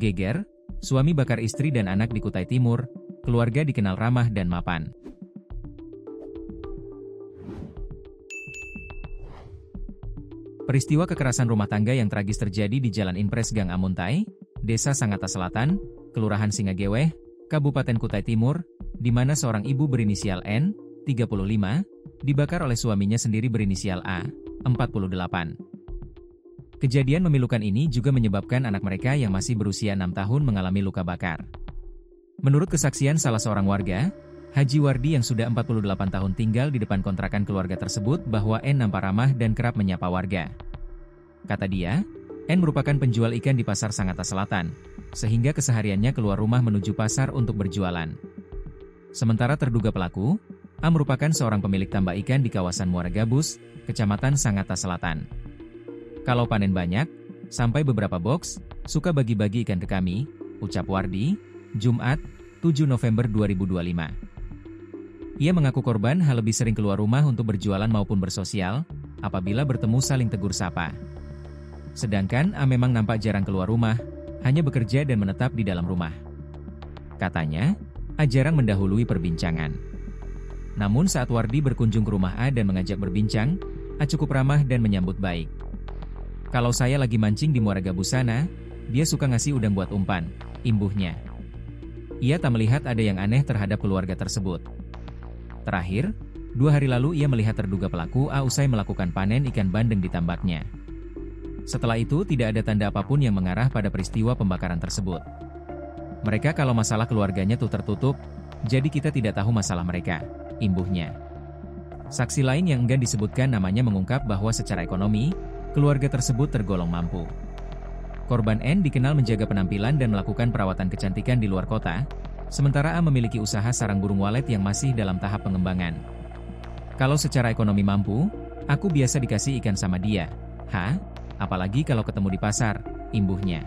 Geger, suami bakar istri dan anak di Kutai Timur, keluarga dikenal ramah dan mapan. Peristiwa kekerasan rumah tangga yang tragis terjadi di Jalan Impres Gang Amuntai, Desa Sangatta Selatan, Kelurahan Singageweh, Kabupaten Kutai Timur, di mana seorang ibu berinisial N, 35, dibakar oleh suaminya sendiri berinisial A, 48. Kejadian memilukan ini juga menyebabkan anak mereka yang masih berusia 6 tahun mengalami luka bakar. Menurut kesaksian salah seorang warga, Haji Wardi yang sudah 48 tahun tinggal di depan kontrakan keluarga tersebut bahwa N nampak ramah dan kerap menyapa warga. Kata dia, N merupakan penjual ikan di Pasar Sangatta Selatan, sehingga kesehariannya keluar rumah menuju pasar untuk berjualan. Sementara terduga pelaku, A merupakan seorang pemilik tambak ikan di kawasan Muara Gabus, Kecamatan Sangatta Selatan. Kalau panen banyak, sampai beberapa box, suka bagi-bagi ikan ke kami, ucap Wardi, Jumat, 7 November 2025. Ia mengaku korban hal lebih sering keluar rumah untuk berjualan maupun bersosial, apabila bertemu saling tegur sapa. Sedangkan A memang nampak jarang keluar rumah, hanya bekerja dan menetap di dalam rumah. Katanya, A jarang mendahului perbincangan. Namun saat Wardi berkunjung ke rumah A dan mengajak berbincang, A cukup ramah dan menyambut baik. Kalau saya lagi mancing di Muara Gabus sana, dia suka ngasih udang buat umpan, imbuhnya. Ia tak melihat ada yang aneh terhadap keluarga tersebut. Terakhir, 2 hari lalu ia melihat terduga pelaku A usai melakukan panen ikan bandeng di tambaknya. Setelah itu tidak ada tanda apapun yang mengarah pada peristiwa pembakaran tersebut. Mereka kalau masalah keluarganya tuh tertutup, jadi kita tidak tahu masalah mereka, imbuhnya. Saksi lain yang enggan disebutkan namanya mengungkap bahwa secara ekonomi, keluarga tersebut tergolong mampu. Korban N dikenal menjaga penampilan dan melakukan perawatan kecantikan di luar kota, sementara A memiliki usaha sarang burung walet yang masih dalam tahap pengembangan. Kalau secara ekonomi mampu, aku biasa dikasih ikan sama dia. Hah? Apalagi kalau ketemu di pasar, imbuhnya.